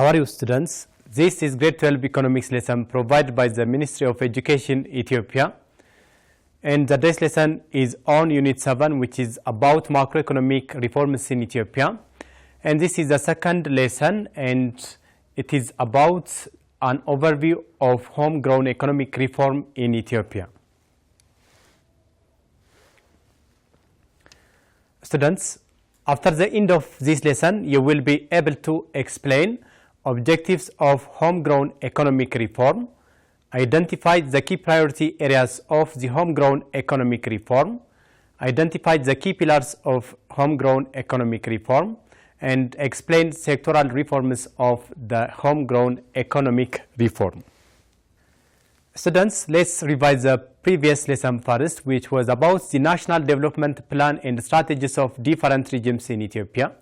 How are you, students? This is grade 12 economics lesson provided by the Ministry of Education, Ethiopia. And today's lesson is on Unit 7, which is about macroeconomic reforms in Ethiopia. And this is the second lesson, and it is about an overview of homegrown economic reform in Ethiopia. Students, after the end of this lesson, you will be able to explain objectives of homegrown economic reform, identify the key priority areas of the homegrown economic reform, identify the key pillars of homegrown economic reform, and explain sectoral reforms of the homegrown economic reform. Students, let's revise the previous lesson first, which was about the National Development Plan and strategies of different regimes in Ethiopia.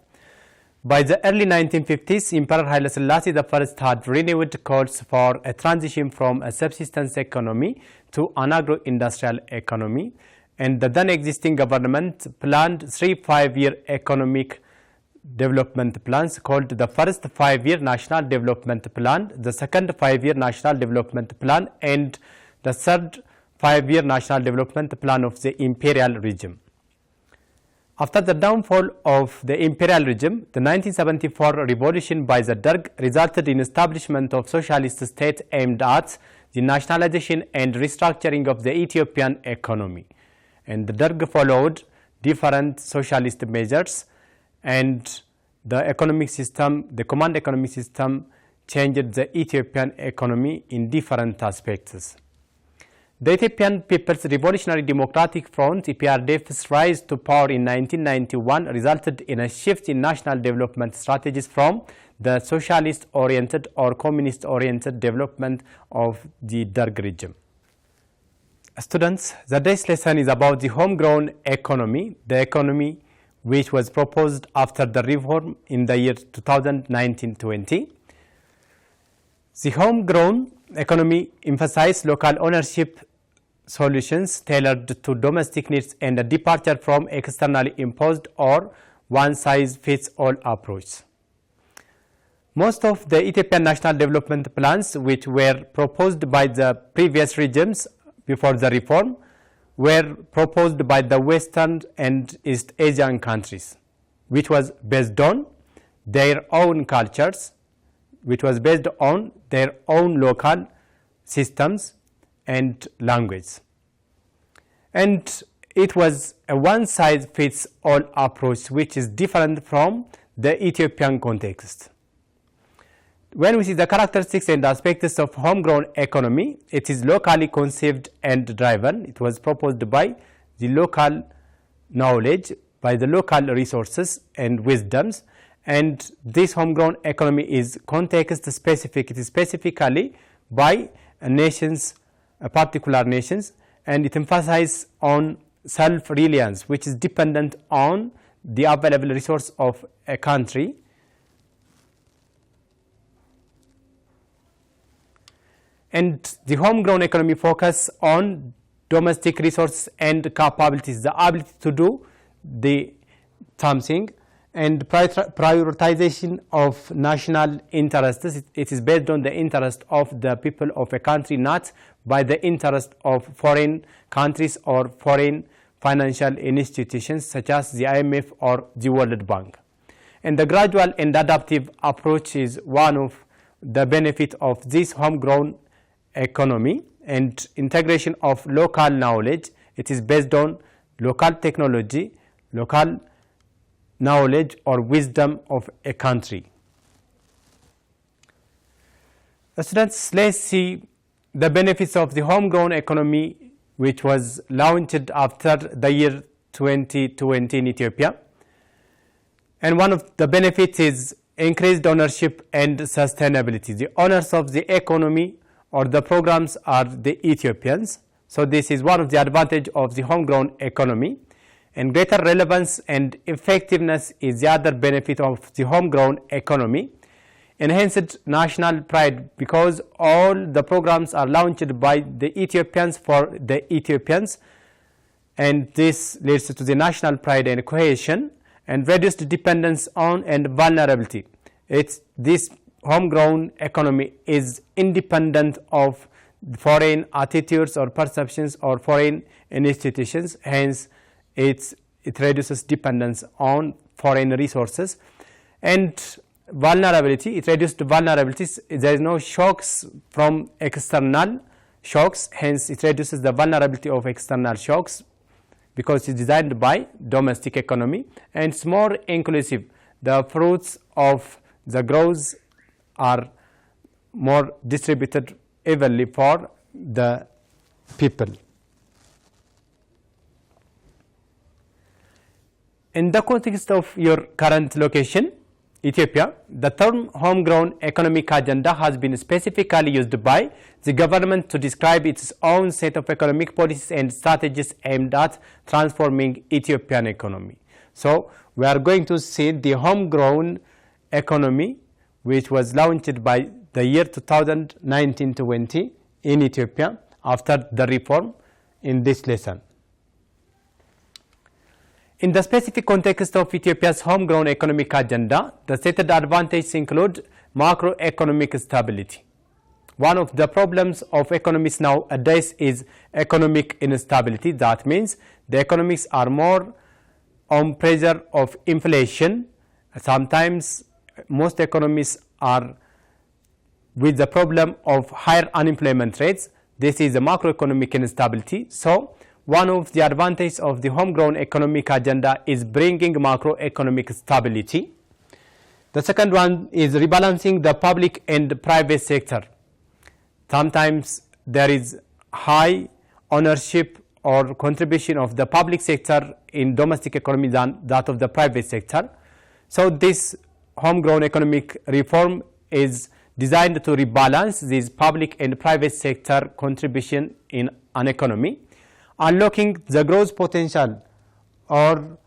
By the early 1950s, Emperor Haile Selassie I had renewed calls for a transition from a subsistence economy to an agro-industrial economy, and the then existing government planned 3 5-year economic development plans called the first 5-year National Development Plan, the second 5-year National Development Plan, and the third 5-year National Development Plan of the imperial regime. After the downfall of the imperial regime, the 1974 revolution by the Derg resulted in establishment of socialist state aimed at the nationalization and restructuring of the Ethiopian economy. And the Derg followed different socialist measures, and the economic system, the command economic system, changed the Ethiopian economy in different aspects. The Ethiopian People's Revolutionary Democratic Front, EPRDF's rise to power in 1991 resulted in a shift in national development strategies from the socialist-oriented or communist-oriented development of the Derg regime. Students, today's lesson is about the homegrown economy, the economy which was proposed after the reform in the year 2019-20. The homegrown economy emphasized local ownership solutions tailored to domestic needs and a departure from externally imposed or one-size-fits-all approach. Most of the Ethiopian national development plans which were proposed by the previous regimes before the reform were proposed by the Western and East Asian countries, which was based on their own cultures, which was based on their own local systems and language. And it was a one-size-fits-all approach, which is different from the Ethiopian context. When we see the characteristics and aspects of homegrown economy, it is locally conceived and driven. It was proposed by the local knowledge, by the local resources and wisdoms, and this homegrown economy is context specific. It is specifically by nations, particular nations, and it emphasizes on self-reliance, which is dependent on the available resource of a country. And the homegrown economy focus on domestic resources and capabilities, the ability to do the something, and prioritization of national interests. It is based on the interest of the people of a country, not by the interest of foreign countries or foreign financial institutions such as the IMF or the World Bank. And the gradual and adaptive approach is one of the benefits of this homegrown economy, and integration of local knowledge. It is based on local technology, local knowledge or wisdom of a country. Students, let's see the benefits of the homegrown economy which was launched after the year 2020 in Ethiopia. And one of the benefits is increased ownership and sustainability. The owners of the economy or the programs are the Ethiopians. So this is one of the advantages of the homegrown economy. And greater relevance and effectiveness is the other benefit of the homegrown economy. Enhanced national pride, because all the programs are launched by the Ethiopians for the Ethiopians, and this leads to the national pride and cohesion, and reduced dependence on and vulnerability. This homegrown economy is independent of foreign attitudes or perceptions or foreign institutions, hence it reduces dependence on foreign resources. And vulnerability, it reduces vulnerabilities. There is no shocks from external shocks, hence it reduces the vulnerability of external shocks because it's designed by domestic economy, and it's more inclusive. The fruits of the growth are more distributed evenly for the people. In the context of your current location, Ethiopia, the term homegrown economic agenda has been specifically used by the government to describe its own set of economic policies and strategies aimed at transforming Ethiopian economy. So we are going to see the homegrown economy, which was launched by the year 2019-20 in Ethiopia after the reform in this lesson. In the specific context of Ethiopia's homegrown economic agenda, the stated advantages include macroeconomic stability. One of the problems of economies nowadays is economic instability. That means the economies are more on pressure of inflation. Sometimes most economies are with the problem of higher unemployment rates. This is the macroeconomic instability. So one of the advantages of the homegrown economic agenda is bringing macroeconomic stability. The second one is rebalancing the public and private sector. Sometimes there is high ownership or contribution of the public sector in domestic economy than that of the private sector. So this homegrown economic reform is designed to rebalance this public and private sector contribution in an economy, unlocking the growth potential or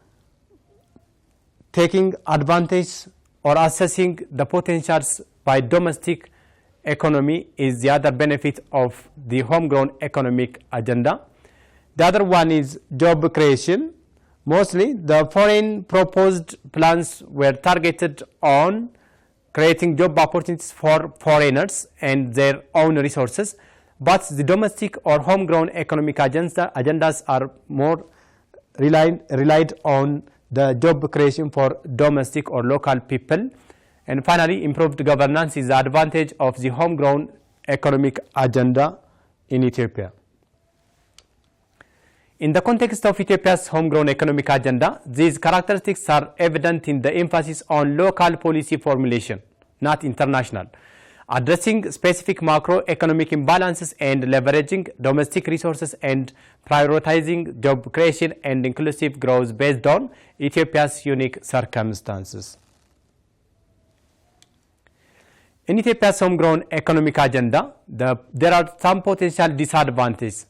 taking advantage or assessing the potentials by domestic economy is the other benefit of the homegrown economic agenda. The other one is job creation. Mostly the foreign proposed plans were targeted on creating job opportunities for foreigners and their own resources, but the domestic or homegrown economic agendas are more relied on the job creation for domestic or local people. And finally, improved governance is the advantage of the homegrown economic agenda in Ethiopia. In the context of Ethiopia's homegrown economic agenda, these characteristics are evident in the emphasis on local policy formulation, not international, addressing specific macroeconomic imbalances and leveraging domestic resources and prioritizing job creation and inclusive growth based on Ethiopia's unique circumstances. In Ethiopia's homegrown economic agenda, there are some potential disadvantages.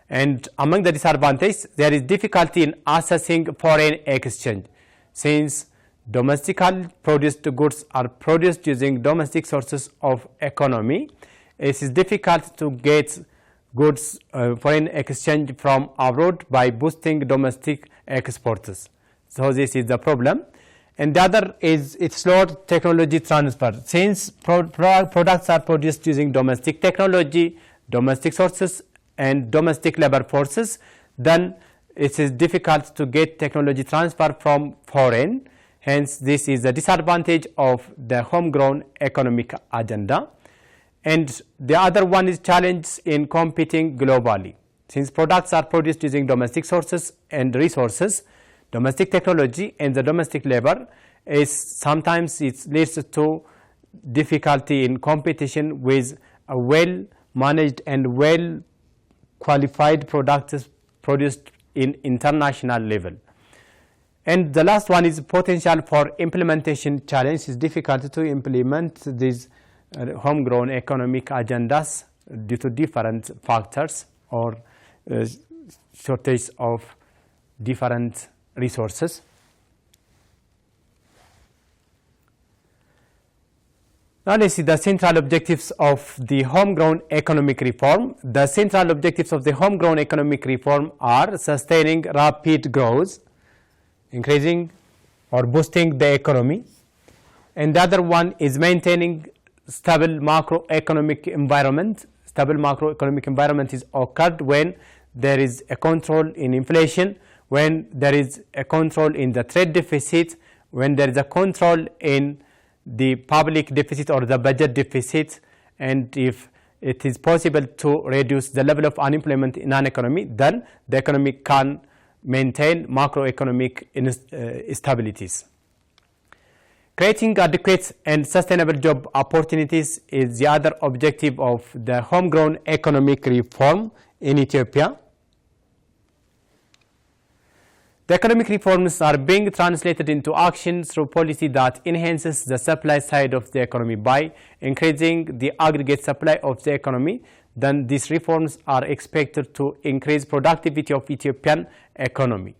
And among the disadvantages, there is difficulty in assessing foreign exchange. Since domestically produced goods are produced using domestic sources of economy, it is difficult to get goods foreign exchange from abroad by boosting domestic exports. So this is the problem. And the other is its slow technology transfer. Since products are produced using domestic technology, domestic sources, and domestic labor forces, then it is difficult to get technology transfer from foreign. Hence, this is a disadvantage of the homegrown economic agenda. And the other one is challenge in competing globally. Since products are produced using domestic sources and resources, domestic technology and the domestic labor, is sometimes it leads to difficulty in competition with a well-managed and well-qualified products produced in international level. And the last one is potential for implementation challenge. It's difficult to implement these homegrown economic agendas due to different factors or shortage of different resources. Now let's see the central objectives of the homegrown economic reform. The central objectives of the homegrown economic reform are sustaining rapid growth, increasing or boosting the economy, and the other one is maintaining stable macroeconomic environment. Stable macroeconomic environment is occurred when there is a control in inflation, when there is a control in the trade deficit, when there is a control in the public deficit or the budget deficit, and if it is possible to reduce the level of unemployment in an economy, then the economy can maintain macroeconomic stabilities. Creating adequate and sustainable job opportunities is the other objective of the homegrown economic reform in Ethiopia. The economic reforms are being translated into action through policy that enhances the supply side of the economy by increasing the aggregate supply of the economy. Then these reforms are expected to increase productivity of Ethiopian economy.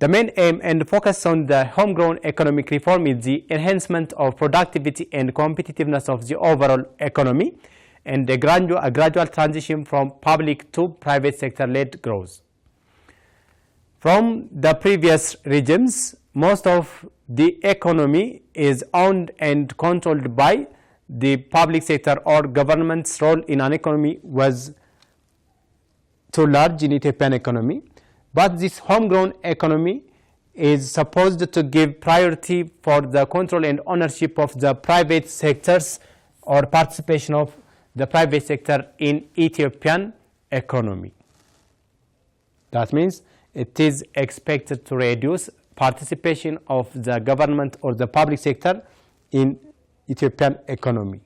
The main aim and focus on the homegrown economic reform is the enhancement of productivity and competitiveness of the overall economy and a gradual transition from public to private sector-led growth. From the previous regimes, most of the economy is owned and controlled by the public sector, or government's role in an economy was too large in Ethiopian economy. But this homegrown economy is supposed to give priority for the control and ownership of the private sectors, or participation of the private sector in Ethiopian economy. That means it is expected to reduce participation of the government or the public sector in Ethiopian economy.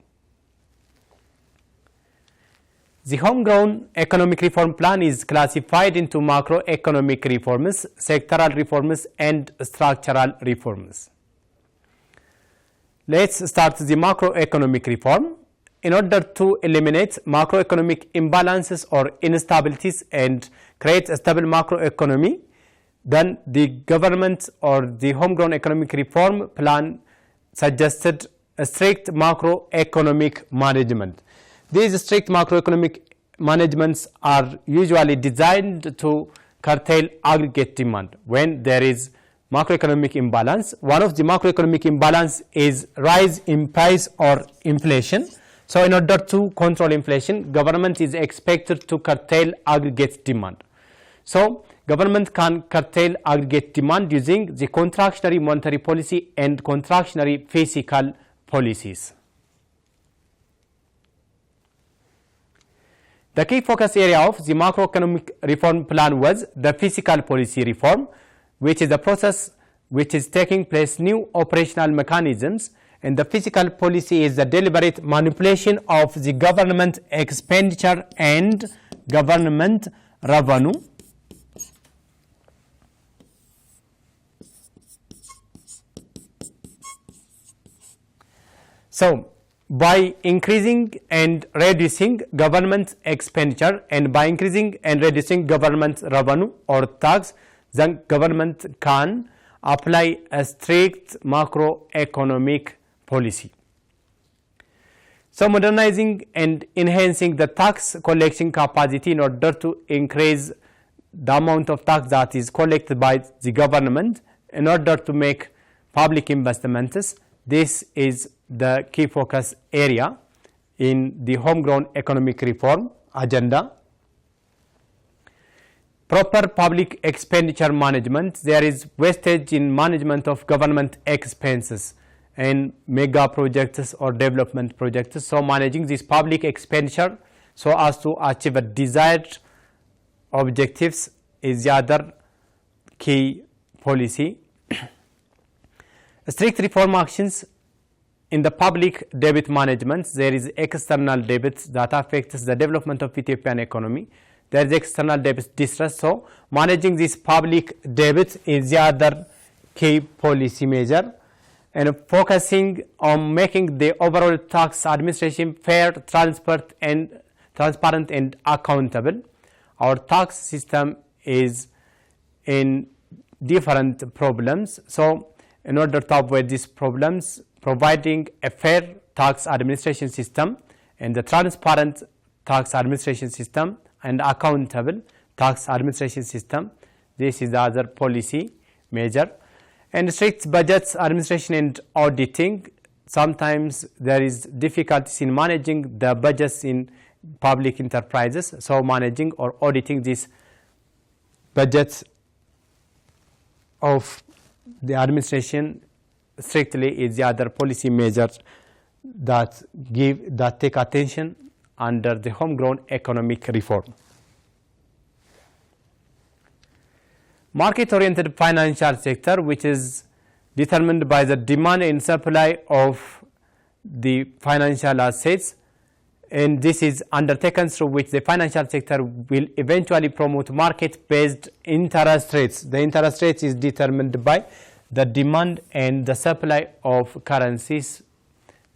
The homegrown economic reform plan is classified into macroeconomic reforms, sectoral reforms, and structural reforms. Let's start the macroeconomic reform. In order to eliminate macroeconomic imbalances or instabilities and create a stable macroeconomy, then the government or the homegrown economic reform plan suggested a strict macroeconomic management. These strict macroeconomic managements are usually designed to curtail aggregate demand when there is macroeconomic imbalance. One of the macroeconomic imbalance is rise in price or inflation. So in order to control inflation, government is expected to curtail aggregate demand. So government can curtail aggregate demand using the contractionary monetary policy and contractionary fiscal policies. The key focus area of the macroeconomic reform plan was the fiscal policy reform, which is a process which is taking place new operational mechanisms, and the fiscal policy is the deliberate manipulation of the government expenditure and government revenue. So, by increasing and reducing government expenditure and by increasing and reducing government revenue or tax, the government can apply a strict macroeconomic policy. So modernizing and enhancing the tax collection capacity in order to increase the amount of tax that is collected by the government in order to make public investments. This is the key focus area in the homegrown economic reform agenda. Proper public expenditure management. There is wastage in management of government expenses and mega projects or development projects. So managing this public expenditure so as to achieve a desired objectives is the other key policy. Strict reform actions in the public debt management. There is external debt that affects the development of Ethiopian economy. There is external debt distress. So managing this public debt is the other key policy measure, and focusing on making the overall tax administration fair, transparent and accountable. Our tax system is in different problems. So in order to avoid these problems, providing a fair tax administration system and the transparent tax administration system and accountable tax administration system, this is the other policy measure. And strict budgets administration and auditing. sometimes there is difficulties in managing the budgets in public enterprises, so managing or auditing these budgets of the administration strictly is the other policy measures that take attention under the homegrown economic reform. Market-oriented financial sector, which is determined by the demand and supply of the financial assets, and this is undertaken through which the financial sector will eventually promote market-based interest rates. The interest rate is determined by the demand and the supply of currencies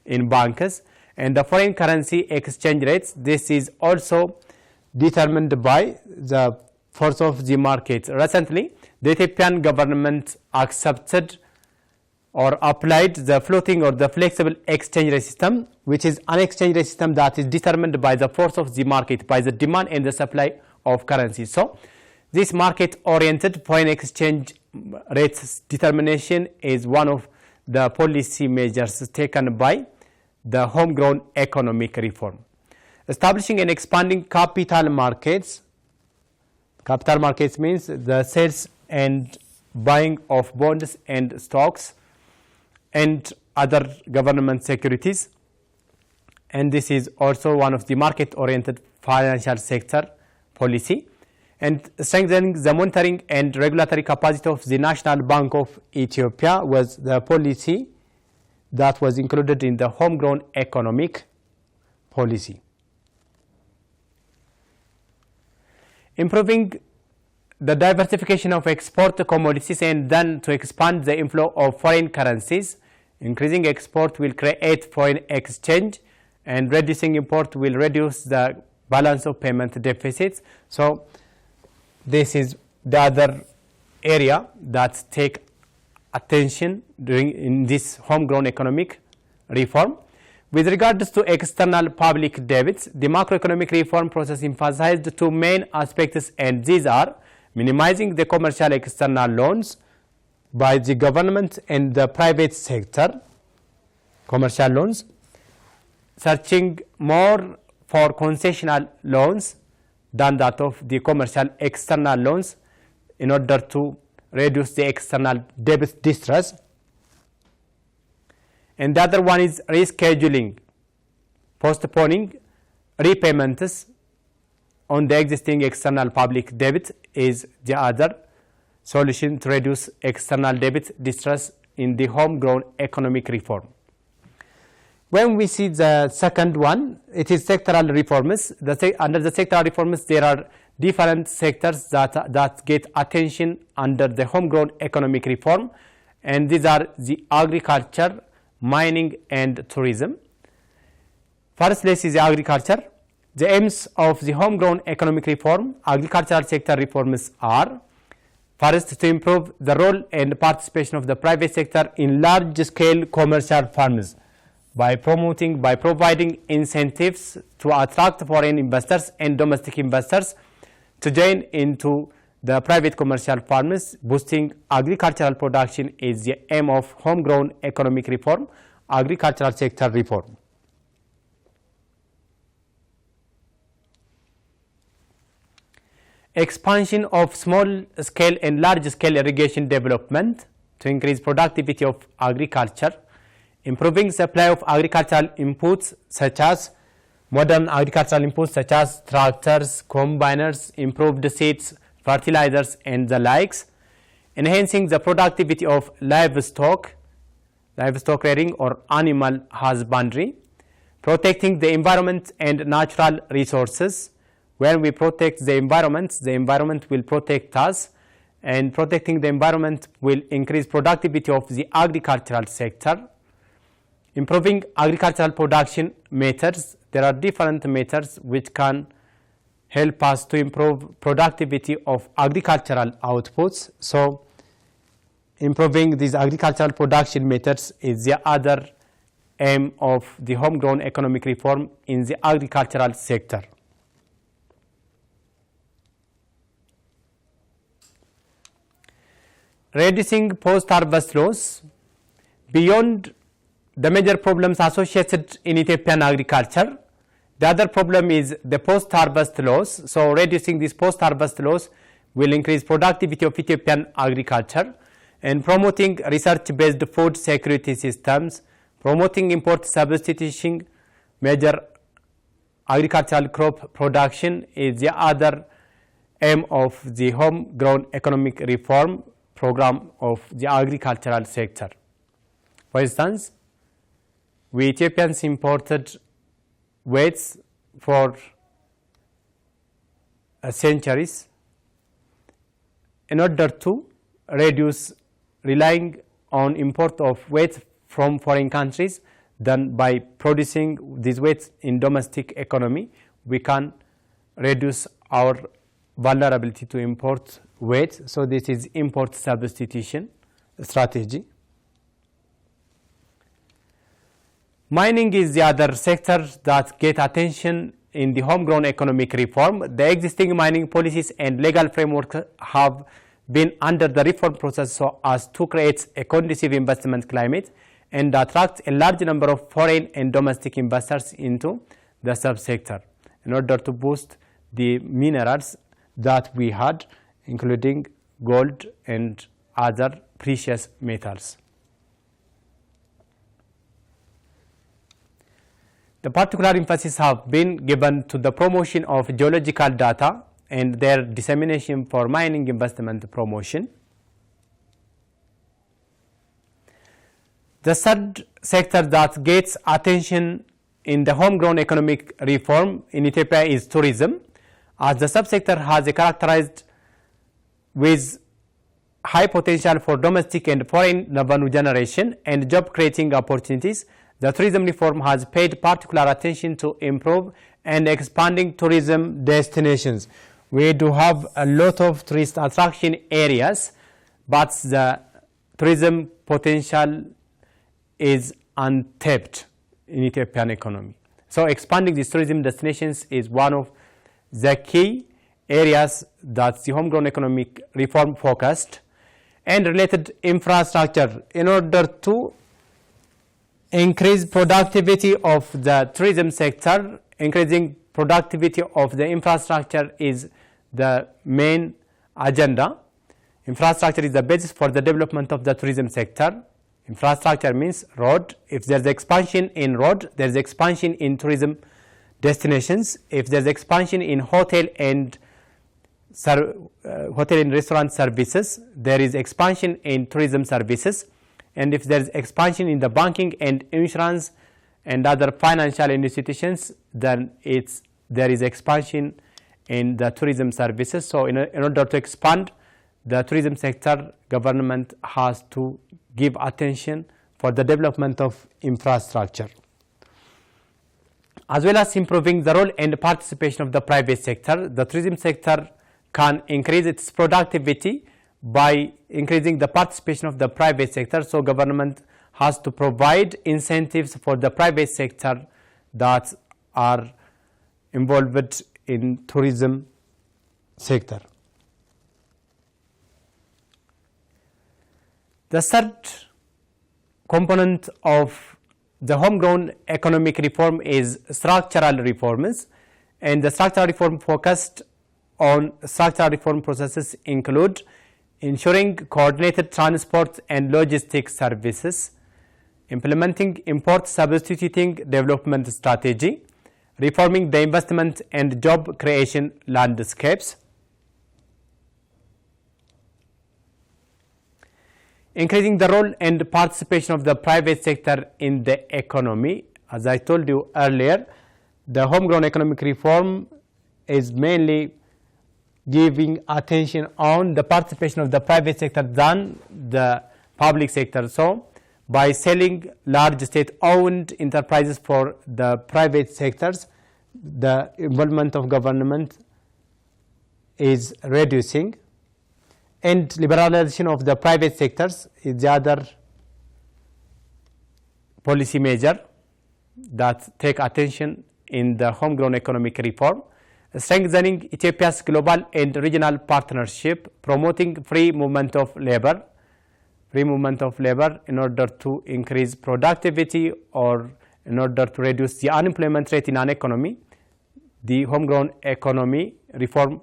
in banks, and the foreign currency exchange rates. This is also determined by the force of the market. Recently, the Ethiopian government accepted or applied the floating or the flexible exchange rate system, which is an exchange rate system that is determined by the force of the market, by the demand and the supply of currency. So, this market-oriented foreign exchange rates determination is one of the policy measures taken by the homegrown economic reform. Establishing and expanding capital markets. Capital markets means the sales and buying of bonds and stocks and other government securities, and this is also one of the market-oriented financial sector policy. And strengthening the monitoring and regulatory capacity of the National Bank of Ethiopia was the policy that was included in the homegrown economic policy. Improving the diversification of export commodities and then to expand the inflow of foreign currencies. Increasing export will create foreign exchange, and reducing import will reduce the balance of payment deficits. So, this is the other area that take attention in this homegrown economic reform. With regards to external public debts, the macroeconomic reform process emphasized two main aspects, and these are minimizing the commercial external loans by the government and the private sector, commercial loans, searching more for concessional loans than that of the commercial external loans in order to reduce the external debt distress. And the other one is rescheduling, postponing repayments on the existing external public debt is the other solution to reduce external debt distress in the homegrown economic reform. When we see the second one, it is sectoral reforms. Under the sectoral reforms, there are different sectors that get attention under the homegrown economic reform, and these are the agriculture, mining and tourism. First, let's see the agriculture. The aims of the homegrown economic reform, agricultural sector reforms are: first, to improve the role and participation of the private sector in large-scale commercial farms by providing incentives to attract foreign investors and domestic investors to join into the private commercial farms. Boosting agricultural production is the aim of homegrown economic reform, agricultural sector reform. Expansion of small-scale and large-scale irrigation development to increase productivity of agriculture. Improving supply of agricultural inputs such as modern agricultural inputs such as tractors, combiners, improved seeds, fertilizers and the likes. Enhancing the productivity of livestock rearing or animal husbandry. Protecting the environment and natural resources. When we protect the environment will protect us, and protecting the environment will increase productivity of the agricultural sector. Improving agricultural production methods. There are different methods which can help us to improve productivity of agricultural outputs. So, improving these agricultural production methods is the other aim of the homegrown economic reform in the agricultural sector. Reducing post-harvest loss. Beyond the major problems associated in Ethiopian agriculture. The other problem is the post-harvest loss. So reducing this post-harvest loss will increase productivity of Ethiopian agriculture, and promoting research-based food security systems, promoting import substitution, major agricultural crop production is the other aim of the homegrown economic reform program of the agricultural sector. For instance, we Ethiopians imported wheat for centuries in order to reduce relying on import of wheat from foreign countries. Then by producing these wheat in domestic economy, we can reduce our vulnerability to import wheat. So this is import substitution strategy. Mining is the other sector that get attention in the homegrown economic reform. The existing mining policies and legal framework have been under the reform process so as to create a conducive investment climate and attract a large number of foreign and domestic investors into the subsector in order to boost the minerals that we had, including gold and other precious metals. The particular emphasis have been given to the promotion of geological data and their dissemination for mining investment promotion. The third sector that gets attention in the homegrown economic reform in Ethiopia is tourism, as the subsector has a characterized with high potential for domestic and foreign revenue generation and job creating opportunities. The tourism reform has paid particular attention to improve and expanding tourism destinations. We do have a lot of tourist attraction areas, but the tourism potential is untapped in Ethiopian economy. So expanding these tourism destinations is one of the key areas that the homegrown economic reform focused, and related infrastructure in order to increase productivity of the tourism sector. Increasing productivity of the infrastructure is the main agenda. Infrastructure is the basis for the development of the tourism sector. Infrastructure means road. If there's expansion in road, there's expansion in tourism destinations. If there's expansion in hotel and restaurant services, there is expansion in tourism services. And if there's expansion in the banking and insurance and other financial institutions, then there is expansion in the tourism services. So in order to expand the tourism sector, government has to give attention for the development of infrastructure, as well as improving the role and participation of the private sector. The tourism sector can increase its productivity by increasing the participation of the private sector. So government has to provide incentives for the private sector that are involved in tourism sector. The third component of the homegrown economic reform is structural reforms, and the structural reform focused on structural reform processes include ensuring coordinated transport and logistics services, implementing import substituting development strategy, reforming the investment and job creation landscapes, increasing the role and participation of the private sector in the economy. As I told you earlier, the homegrown economic reform is mainly giving attention on the participation of the private sector than the public sector. So by selling large state-owned enterprises for the private sectors, the involvement of government is reducing, and liberalization of the private sectors is the other policy measure that take attention in the homegrown economic reform. Strengthening Ethiopia's global and regional partnership, promoting free movement of labor, free movement of labor in order to increase productivity or in order to reduce the unemployment rate in an economy. The homegrown economy reform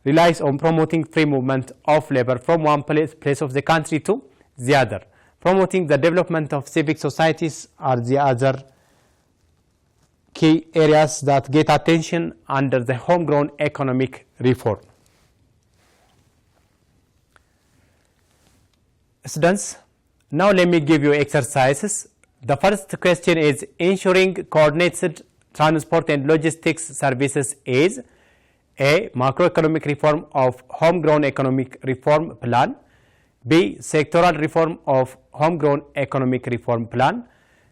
relies on promoting free movement of labor from one place of the country to the other. Promoting the development of civic societies are the other key areas that get attention under the homegrown economic reform. Students, now let me give you exercises. The first question is ensuring coordinated transport and logistics services is A. Macroeconomic reform of homegrown economic reform plan, B. Sectoral reform of homegrown economic reform plan,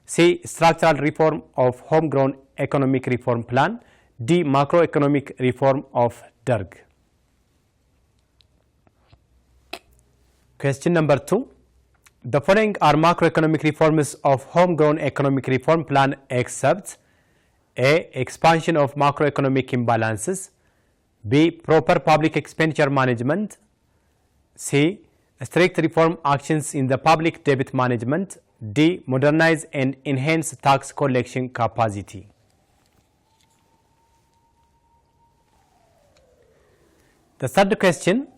C. Structural reform of homegrown economic reform plan, D. Macroeconomic reform of DERG. Question number 2. The following are macroeconomic reforms of homegrown economic reform plan except A. Expansion of macroeconomic imbalances, B. Proper public expenditure management, C. Strict reform actions in the public debt management, D. Modernize and enhance tax collection capacity. The third question,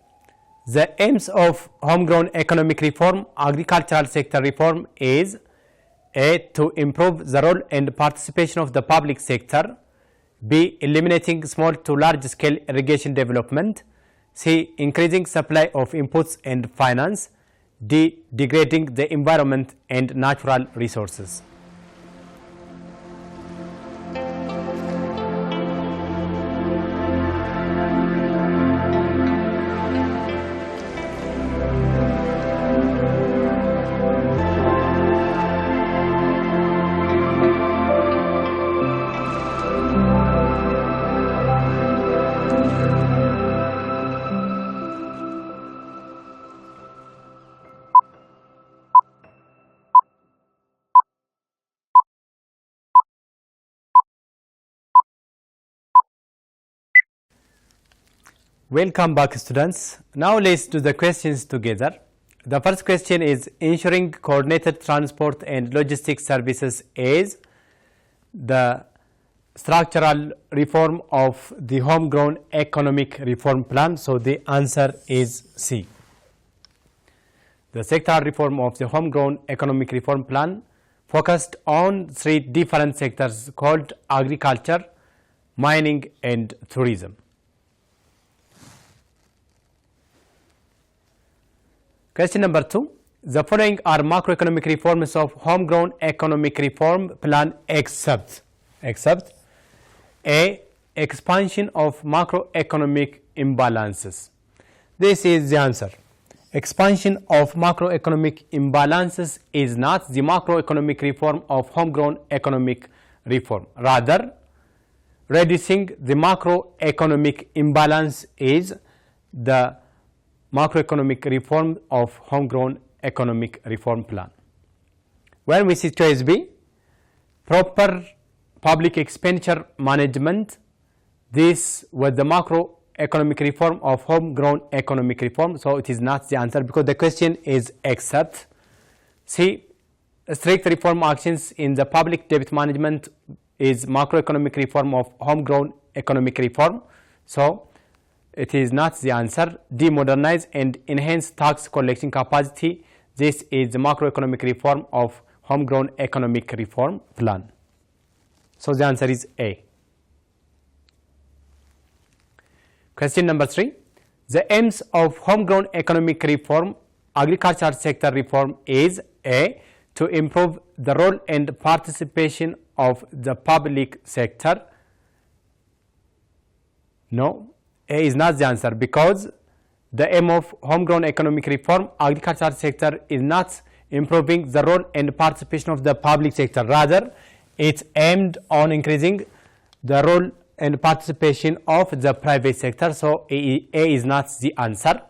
the aims of homegrown economic reform, agricultural sector reform is A. To improve the role and participation of the public sector, B. Eliminating small to large scale irrigation development, C. Increasing supply of inputs and finance, D. Degrading the environment and natural resources. Welcome back, students. Now let's do the questions together. The first question is ensuring coordinated transport and logistics services is the structural reform of the homegrown economic reform plan. So the answer is C. The sectoral reform of the homegrown economic reform plan focused on 3 different sectors called agriculture, mining and tourism. Question number 2. The following are macroeconomic reforms of homegrown economic reform plan except A. Expansion of macroeconomic imbalances. This is the answer. Expansion of macroeconomic imbalances is not the macroeconomic reform of homegrown economic reform. Rather, reducing the macroeconomic imbalance is the macroeconomic reform of homegrown economic reform plan. When we see choice B, proper public expenditure management, this was the macroeconomic reform of homegrown economic reform, so it is not the answer because the question is except. C, strict reform actions in the public debt management is macroeconomic reform of homegrown economic reform, so it is not the answer. D, modernize and enhance tax collection capacity. This is the macroeconomic reform of homegrown economic reform plan. So the answer is A. Question number 3. The aims of homegrown economic reform, agricultural sector reform is A. To improve the role and participation of the public sector. No. A is not the answer because the aim of homegrown economic reform, agricultural sector, is not improving the role and participation of the public sector. Rather, it's aimed on increasing the role and participation of the private sector. So A is not the answer.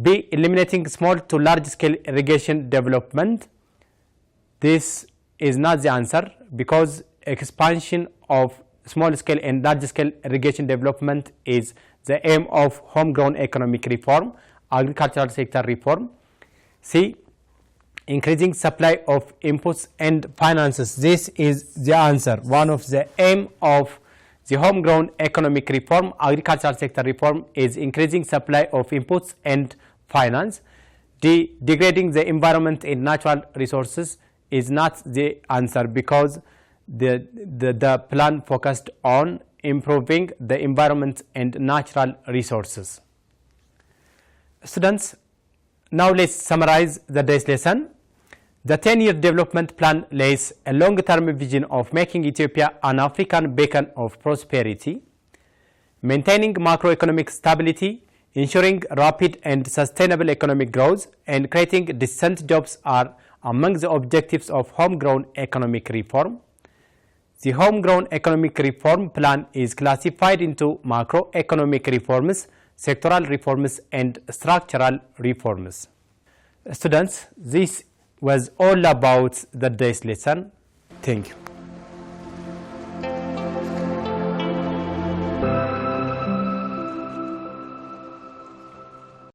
B, eliminating small to large scale irrigation development. This is not the answer because expansion of small scale and large scale irrigation development is the aim of homegrown economic reform, agricultural sector reform. C, increasing supply of inputs and finances. This is the answer. One of the aim of the homegrown economic reform, agricultural sector reform, is increasing supply of inputs and finance. Degrading the environment and natural resources is not the answer, because the plan focused on improving the environment and natural resources. Students, now let's summarize the day's lesson. The 10-year development plan lays a long-term vision of making Ethiopia an African beacon of prosperity, maintaining macroeconomic stability, ensuring rapid and sustainable economic growth, and creating decent jobs are among the objectives of homegrown economic reform. The homegrown economic reform plan is classified into macroeconomic reforms, sectoral reforms, and structural reforms. Students, this was all about the day's lesson. Thank you.